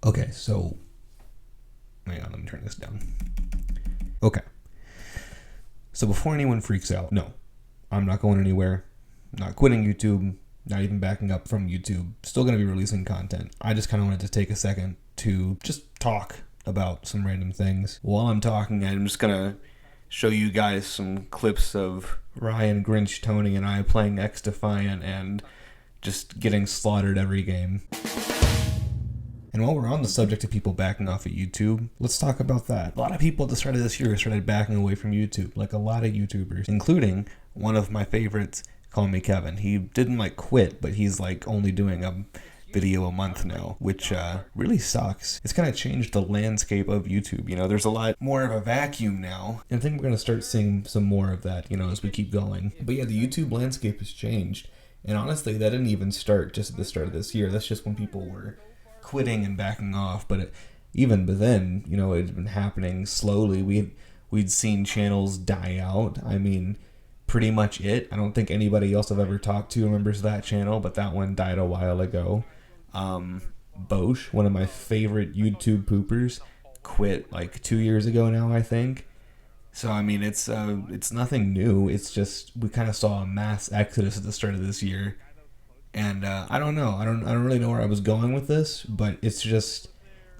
Okay, so hang on, let me turn this down. Okay, so before anyone freaks out, no, I'm not going anywhere. I'm not quitting YouTube. Not even backing up from YouTube. Still going to be releasing content. I just kind of wanted to take a second to just talk about some random things. While I'm talking, I'm just going to show you guys some clips of Ryan, Grinch, Tony, and I playing X Defiant and just getting slaughtered every game. And while we're on the subject of people backing off of YouTube, let's talk about that. A lot of people at the start of this year started backing away from YouTube, like a lot of YouTubers, including one of my favorites, Call Me Kevin. He didn't quit, but he's only doing a video a month now, which really sucks. It's kind of changed the landscape of YouTube. There's a lot more of a vacuum now, and I think we're going to start seeing some more of that, as we keep going. But yeah, the YouTube landscape has changed, and honestly, that didn't even start just at the start of this year. That's just when people were quitting and backing off. But then, it's been happening slowly. We'd seen channels die out. I mean, pretty much it. I don't think anybody else I've ever talked to remembers that channel, but that one died a while ago. Bosch, one of my favorite YouTube poopers, quit 2 years ago now, I think. So I mean, it's nothing new. It's just we kind of saw a mass exodus at the start of this year, and I don't know. I don't really know where I was going with this, but it's just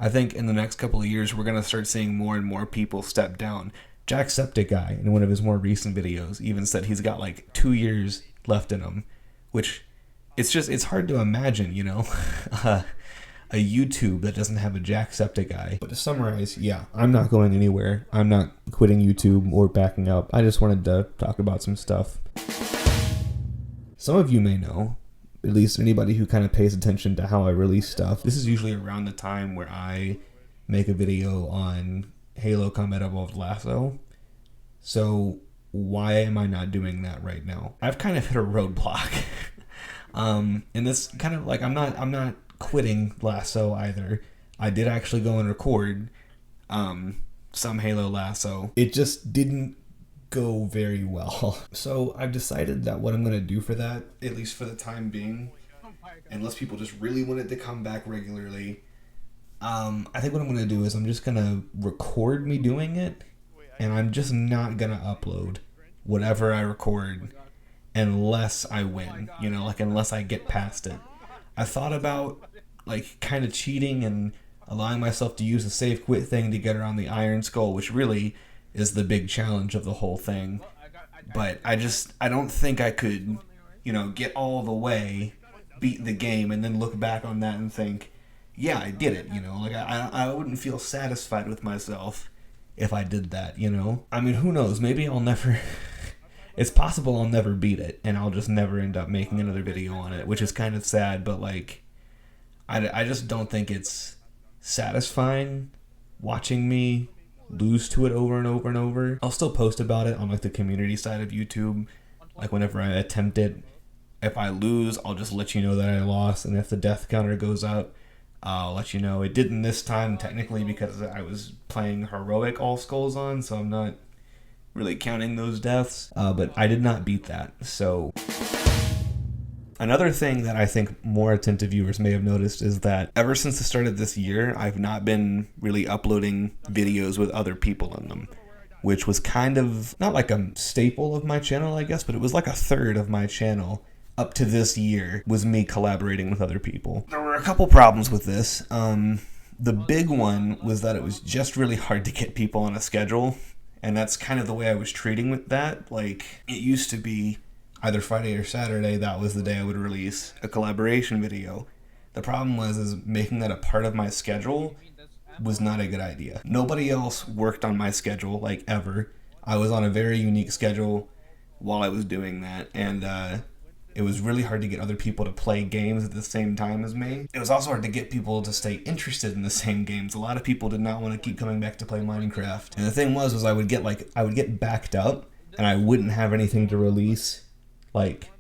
I think in the next couple of years we're gonna start seeing more and more people step down. Jacksepticeye, in one of his more recent videos, even said he's got 2 years left in him, which it's hard to imagine, a YouTube that doesn't have a Jacksepticeye. But to summarize, yeah, I'm not going anywhere. I'm not quitting YouTube or backing up. I just wanted to talk about some stuff. Some of you may know, at least anybody who kind of pays attention to how I release stuff, this is usually around the time where I make a video on Halo Combat Evolved Lasso. So why am I not doing that right now? I've kind of hit a roadblock. And this kind of I'm not quitting Lasso either. I did actually go and record some Halo Lasso. It just didn't go very well. So I've decided that what I'm going to do for that, at least for the time being, unless people just really want it to come back regularly, I think what I'm going to do is I'm just going to record me doing it, and I'm just not going to upload whatever I record unless I win, unless I get past it. I thought about kind of cheating and allowing myself to use the save quit thing to get around the Iron Skull, which really is the big challenge of the whole thing. But I don't think I could, get all the way, beat the game, and then look back on that and think, yeah, I did it, I wouldn't feel satisfied with myself if I did that, I mean, who knows, maybe I'll never, it's possible I'll never beat it, and I'll just never end up making another video on it, which is kind of sad, but I just don't think it's satisfying watching me lose to it over and over and over. I'll still post about it on the community side of YouTube, whenever I attempt it. If I lose, I'll just let you know that I lost, and if the death counter goes up, I'll let you know. It didn't this time, technically, because I was playing heroic all skulls on, so I'm not really counting those deaths, but I did not beat that. So another thing that I think more attentive viewers may have noticed is that ever since the start of this year, I've not been really uploading videos with other people in them, which was kind of not a staple of my channel, I guess, but it was a third of my channel up to this year was me collaborating with other people. There were a couple problems with this. The big one was that it was just really hard to get people on a schedule, and that's kind of the way I was treating with that. It used to be either Friday or Saturday, that was the day I would release a collaboration video. The problem was making that a part of my schedule was not a good idea. Nobody else worked on my schedule, ever. I was on a very unique schedule while I was doing that, and it was really hard to get other people to play games at the same time as me. It was also hard to get people to stay interested in the same games. A lot of people did not want to keep coming back to play Minecraft. And the thing was I would get backed up, and I wouldn't have anything to release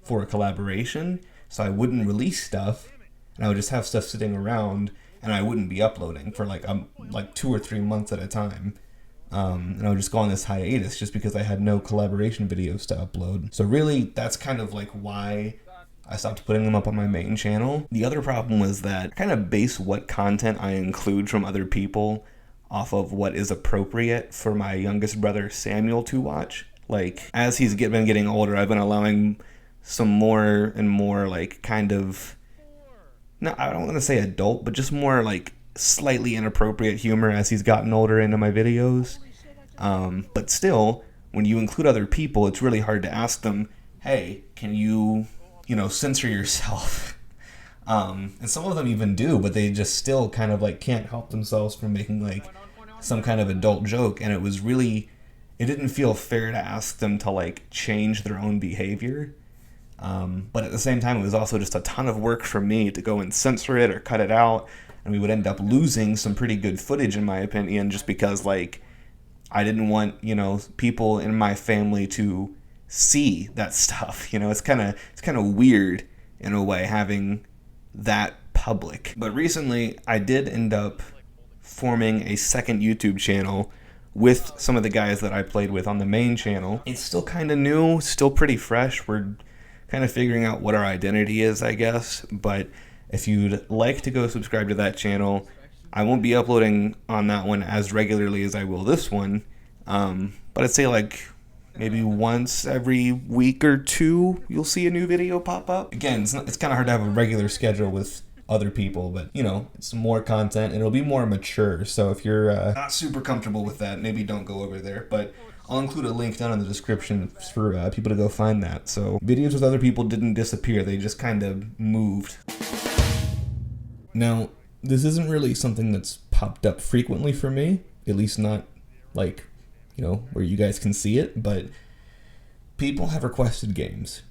for a collaboration, so I wouldn't release stuff, and I would just have stuff sitting around, and I wouldn't be uploading for 2 or 3 months at a time. And I would just go on this hiatus just because I had no collaboration videos to upload. So really, that's kind of why I stopped putting them up on my main channel. The other problem was that I kind of base what content I include from other people off of what is appropriate for my youngest brother Samuel to watch. Like, as he's been getting older, I've been allowing some more and more, like, kind of, no, I don't want to say adult, but just more, like, slightly inappropriate humor as he's gotten older into my videos. But still, when you include other people, it's really hard to ask them, hey, can you censor yourself? And some of them even do, but they just still kind of like can't help themselves from making like some kind of adult joke. And it didn't feel fair to ask them to like change their own behavior. But at the same time, it was also just a ton of work for me to go and censor it or cut it out. And we would end up losing some pretty good footage, in my opinion, just because like I didn't want, people in my family to see that stuff. It's kind of weird in a way having that public. But recently I did end up forming a second YouTube channel with some of the guys that I played with on the main channel. It's still kind of new, still pretty fresh. We're kind of figuring out what our identity is, I guess. But if you'd like to go subscribe to that channel, I won't be uploading on that one as regularly as I will this one. But I'd say like maybe once every week or two, you'll see a new video pop up. Again, it's kind of hard to have a regular schedule with other people, but it's more content and it'll be more mature. So if you're not super comfortable with that, maybe don't go over there. But I'll include a link down in the description for people to go find that. So videos with other people didn't disappear. They just kind of moved. Now, this isn't really something that's popped up frequently for me, at least not like, where you guys can see it, but people have requested games.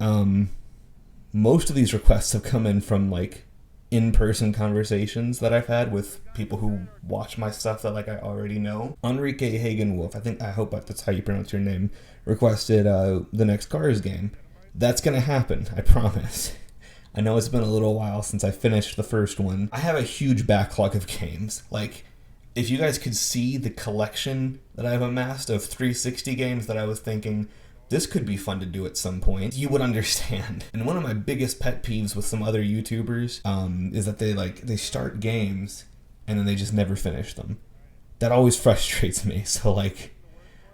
Most of these requests have come in from like in-person conversations that I've had with people who watch my stuff that like I already know. Enrique Hagen Wolf, I hope that's how you pronounce your name, requested the next Cars game. That's gonna happen, I promise. I know it's been a little while since I finished the first one. I have a huge backlog of games. Like, if you guys could see the collection that I've amassed of 360 games that I was thinking, this could be fun to do at some point, you would understand. And one of my biggest pet peeves with some other YouTubers is that they start games and then they just never finish them. That always frustrates me. So like,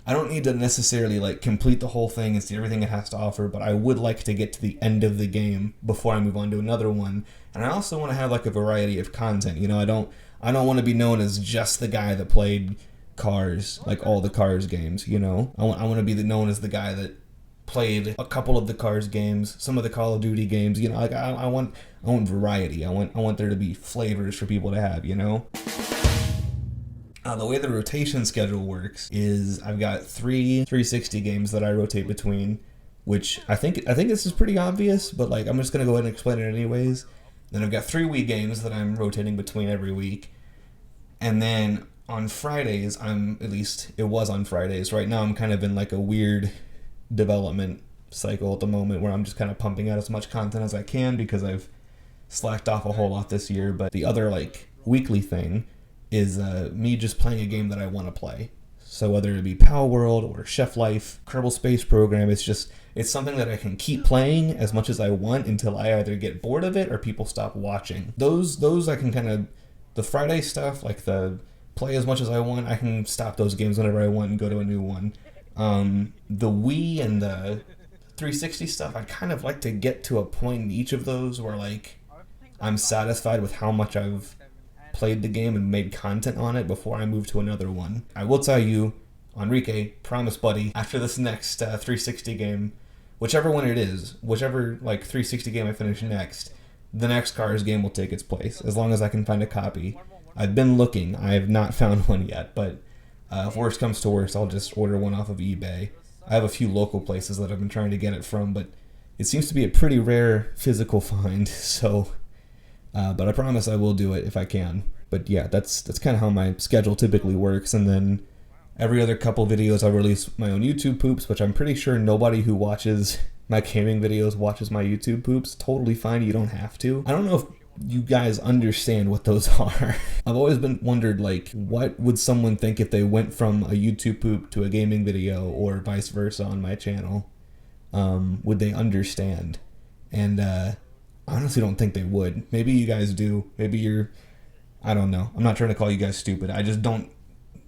I don't need to necessarily like complete the whole thing and see everything it has to offer, but I would like to get to the end of the game before I move on to another one. And I also want to have like a variety of content. I don't want to be known as just the guy that played Cars, like all the Cars games, I want to be known as the guy that played a couple of the Cars games, some of the Call of Duty games, like I want variety. I want there to be flavors for people to have, The way the rotation schedule works is I've got 3 360 games that I rotate between, which I think this is pretty obvious, but like I'm just gonna go ahead and explain it anyways. Then I've got 3 Wii games that I'm rotating between every week, and then on Fridays, it was on Fridays. Right now I'm kind of in like a weird development cycle at the moment where I'm just kind of pumping out as much content as I can because I've slacked off a whole lot this year. But the other like weekly thing is me just playing a game that I want to play. So whether it be Power World or Chef Life, Kerbal Space Program, it's something that I can keep playing as much as I want until I either get bored of it or people stop watching. Those I can kind of, the Friday stuff, like the play as much as I want, I can stop those games whenever I want and go to a new one. The Wii and the 360 stuff, I'd kind of like to get to a point in each of those where like I'm satisfied with how much I've played the game and made content on it before I move to another one. I will tell you, Enrique, promise buddy, after this next 360 game, whichever one it is, whichever like 360 game I finish next, the next Cars game will take its place, as long as I can find a copy. I've been looking, I have not found one yet, but if worst comes to worst, I'll just order one off of eBay. I have a few local places that I've been trying to get it from, but it seems to be a pretty rare physical find, so but I promise I will do it if I can. But yeah, that's kind of how my schedule typically works. And then every other couple videos I release my own YouTube poops, which I'm pretty sure nobody who watches my gaming videos watches my YouTube poops. Totally fine, you don't have to. I don't know if you guys understand what those are. I've always been wondered, like, what would someone think if they went from a YouTube poop to a gaming video or vice versa on my channel? Would they understand? And I honestly don't think they would. Maybe you guys do. Maybe you're, I don't know. I'm not trying to call you guys stupid. I just don't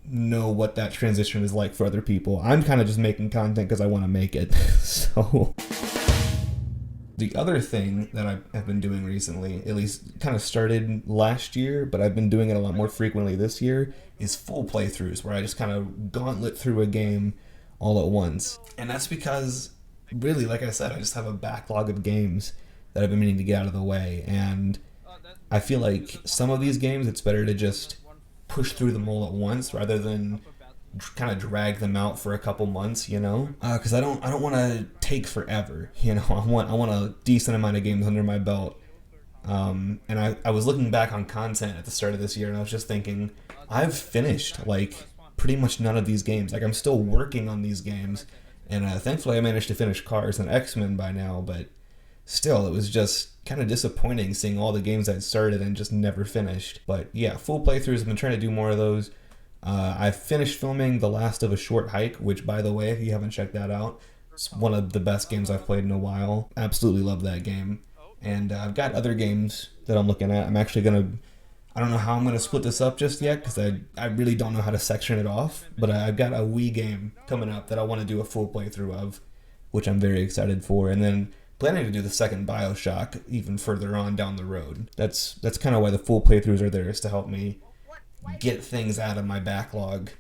know what that transition is like for other people. I'm kind of just making content because I want to make it. So the other thing that I have been doing recently, at least kind of started last year, but I've been doing it a lot more frequently this year, is full playthroughs where I just kind of gauntlet through a game all at once. And that's because, really, like I said, I just have a backlog of games that I've been meaning to get out of the way. And I feel like some of these games, it's better to just push through them all at once rather than kind of drag them out for a couple months, you know, because I don't want to take forever, you know. I want a decent amount of games under my belt. And I was looking back on content at the start of this year, and I was just thinking, I've finished like pretty much none of these games. Like, I'm still working on these games, and thankfully I managed to finish Cars and X-Men by now, but still, it was just kind of disappointing seeing all the games I'd started and just never finished. But yeah, full playthroughs, I've been trying to do more of those. I finished filming The Last of a Short Hike, which, by the way, if you haven't checked that out, it's one of the best games I've played in a while. Absolutely love that game. And I've got other games that I'm looking at. I'm actually going to, I don't know how I'm going to split this up just yet because I really don't know how to section it off. But I've got a Wii game coming up that I want to do a full playthrough of, which I'm very excited for. And then planning to do the second BioShock even further on down the road. That's kind of why the full playthroughs are there, is to help me get things out of my backlog.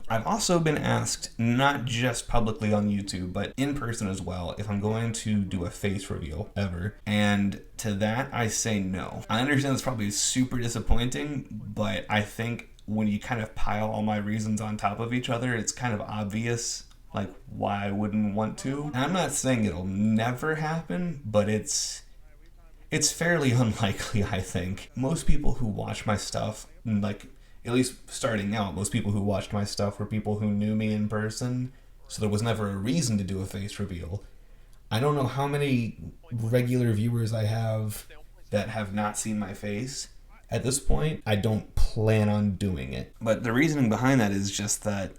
I've also been asked, not just publicly on YouTube, but in person as well, if I'm going to do a face reveal ever. And to that, I say no. I understand it's probably super disappointing, but I think when you kind of pile all my reasons on top of each other, it's kind of obvious like why I wouldn't want to. And I'm not saying it'll never happen, but it's fairly unlikely, I think. Most people who watch my stuff, like, at least starting out, most people who watched my stuff were people who knew me in person, so there was never a reason to do a face reveal. I don't know how many regular viewers I have that have not seen my face. At this point, I don't plan on doing it. But the reasoning behind that is just that,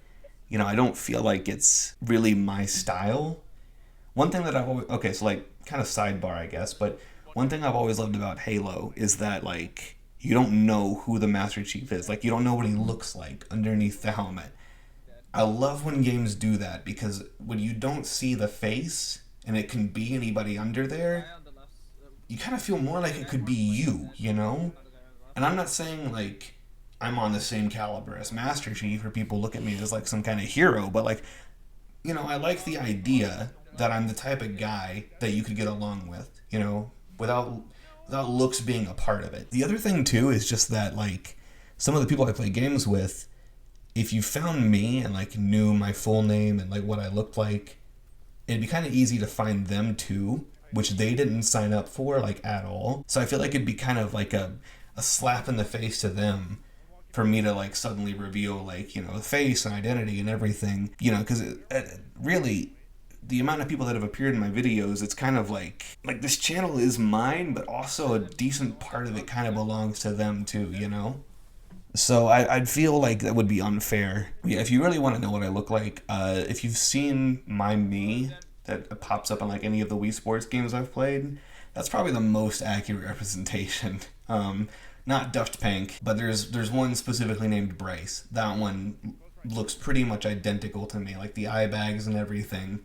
you know, I don't feel like it's really my style. One thing that I've always, okay, so like, kind of sidebar, I guess, but one thing I've always loved about Halo is that, like, you don't know who the Master Chief is. Like, you don't know what he looks like underneath the helmet. I love when games do that, because when you don't see the face, and it can be anybody under there, you kind of feel more like it could be you, you know? And I'm not saying, like, I'm on the same caliber as Master Chief, or people look at me as, like, some kind of hero, but, like, you know, I like the idea that I'm the type of guy that you could get along with, you know, without looks being a part of it. The other thing too is just that, like, some of the people I play games with, if you found me and like knew my full name and like what I looked like, it'd be kind of easy to find them too, which they didn't sign up for, like, at all. So I feel like it'd be kind of like a slap in the face to them for me to like suddenly reveal, like, you know, the face and identity and everything, you know, because really, the amount of people that have appeared in my videos, it's kind of like this channel is mine, but also a decent part of it kind of belongs to them too, you know? So I'd feel like that would be unfair. Yeah, if you really want to know what I look like, if you've seen my me that pops up on like any of the Wii Sports games I've played, that's probably the most accurate representation. Not Daft Punk, but there's one specifically named Bryce. That one looks pretty much identical to me, like the eye bags and everything.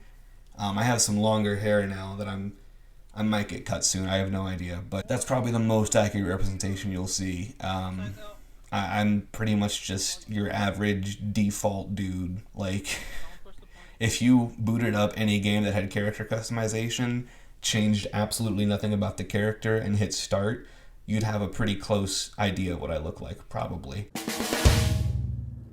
I have some longer hair now that I might get cut soon. I have no idea, but that's probably the most accurate representation you'll see. I'm pretty much just your average default dude. Like, if you booted up any game that had character customization, changed absolutely nothing about the character, and hit start, you'd have a pretty close idea of what I look like, probably.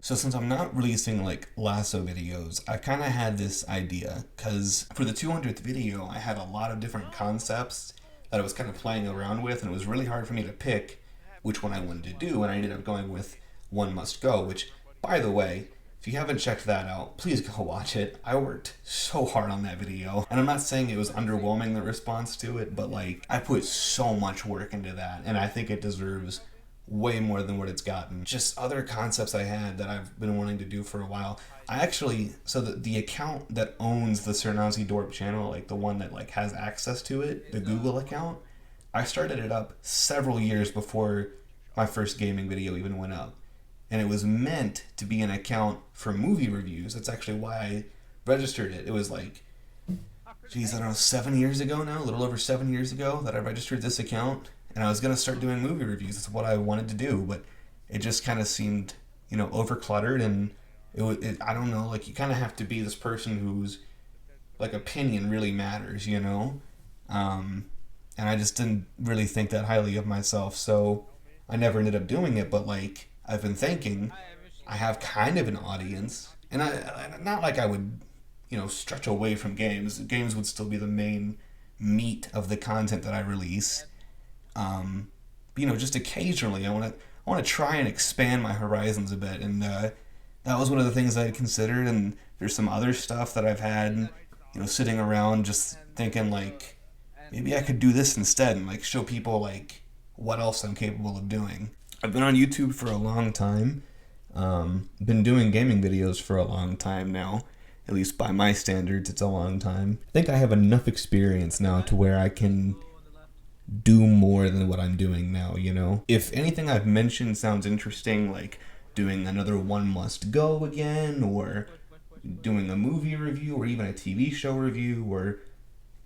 So since I'm not releasing like lasso videos, I kind of had this idea, because for the 200th video, I had a lot of different concepts that I was kind of playing around with, and it was really hard for me to pick which one I wanted to do, and I ended up going with One Must Go, which, by the way, if you haven't checked that out, please go watch it. I worked so hard on that video, and I'm not saying it was underwhelming, the response to it, but like, I put so much work into that, and I think it deserves way more than what it's gotten. Just other concepts I had that I've been wanting to do for a while. I actually, so the account that owns the Sir Nazi Dorp channel, like the one that like has access to it, the Google account, I started it up several years before my first gaming video even went up. And it was meant to be an account for movie reviews. That's actually why I registered it. It was like, geez, I don't know, 7 years ago now, a little over 7 years ago that I registered this account. And I was going to start doing movie reviews. That's what I wanted to do. But it just kind of seemed, overcluttered. And I don't know, like you kind of have to be this person whose like opinion really matters, and I just didn't really think that highly of myself, so I never ended up doing it. But like I've been thinking, I have kind of an audience, and I not like I would, stretch away from games. Games would still be the main meat of the content that I release. Just occasionally, I want to try and expand my horizons a bit, and that was one of the things I had considered. And there's some other stuff that I've had, sitting around, just thinking like maybe I could do this instead and like show people like what else I'm capable of doing. I've been on YouTube for a long time. Been doing gaming videos for a long time now. At least by my standards, it's a long time. I think I have enough experience now to where I can do more than what I'm doing now, If anything I've mentioned sounds interesting, like doing another One Must Go again, or doing a movie review, or even a TV show review, or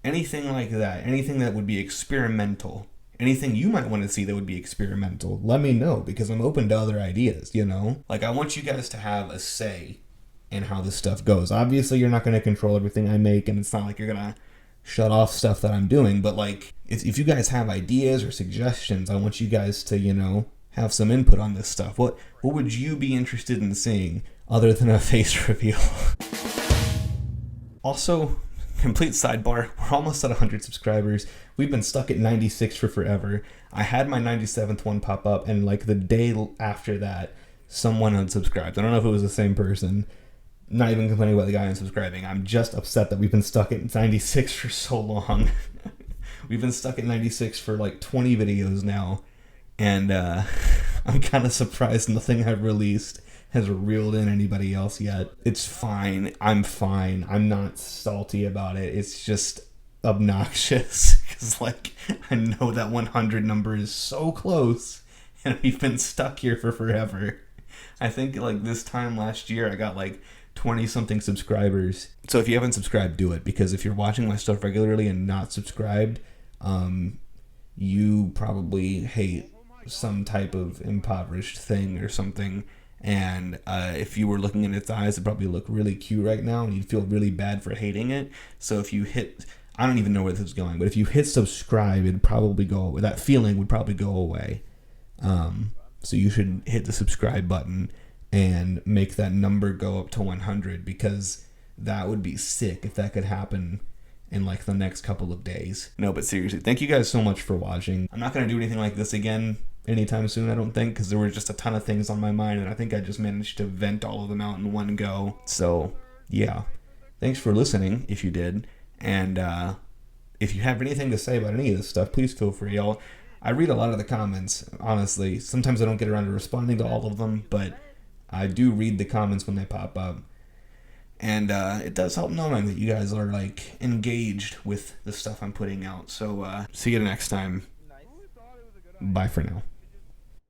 anything like that, anything that would be experimental, anything you might want to see that would be experimental, let me know, because I'm open to other ideas, Like, I want you guys to have a say in how this stuff goes. Obviously, you're not going to control everything I make, and it's not like you're going to shut off stuff that I'm doing, but, like, if you guys have ideas or suggestions, I want you guys to, have some input on this stuff. What would you be interested in seeing other than a face reveal? Also, complete sidebar, we're almost at 100 subscribers. We've been stuck at 96 for forever. I had my 97th one pop up, and like the day after that, someone unsubscribed. I don't know if it was the same person. Not even complaining about the guy unsubscribing. I'm just upset that we've been stuck at 96 for so long. We've been stuck at 96 for like 20 videos now. And I'm kind of surprised nothing I've released has reeled in anybody else yet. It's fine. I'm fine. I'm not salty about it. It's just obnoxious. Because, like, I know that 100 number is so close. And we've been stuck here for forever. I think, like, this time last year, I got, like, 20-something subscribers. So if you haven't subscribed, do it. Because if you're watching my stuff regularly and not subscribed, you probably hate some type of impoverished thing or something, and if you were looking in its eyes, it'd probably look really cute right now, and you'd feel really bad for hating it. So if you hit, I don't even know where this is going, but if you hit subscribe, it'd probably go, that feeling would probably go away. So you should hit the subscribe button and make that number go up to 100, because that would be sick if that could happen in like the next couple of days. No, but seriously, thank you guys so much for watching. I'm not going to do anything like this again anytime soon, I don't think, because there were just a ton of things on my mind, and I think I just managed to vent all of them out in one go. So, yeah. Thanks for listening, if you did. And if you have anything to say about any of this stuff, please feel free. I read a lot of the comments, honestly. Sometimes I don't get around to responding to all of them, but I do read the comments when they pop up. And it does help knowing that you guys are, like, engaged with the stuff I'm putting out. So, see you next time. Bye for now.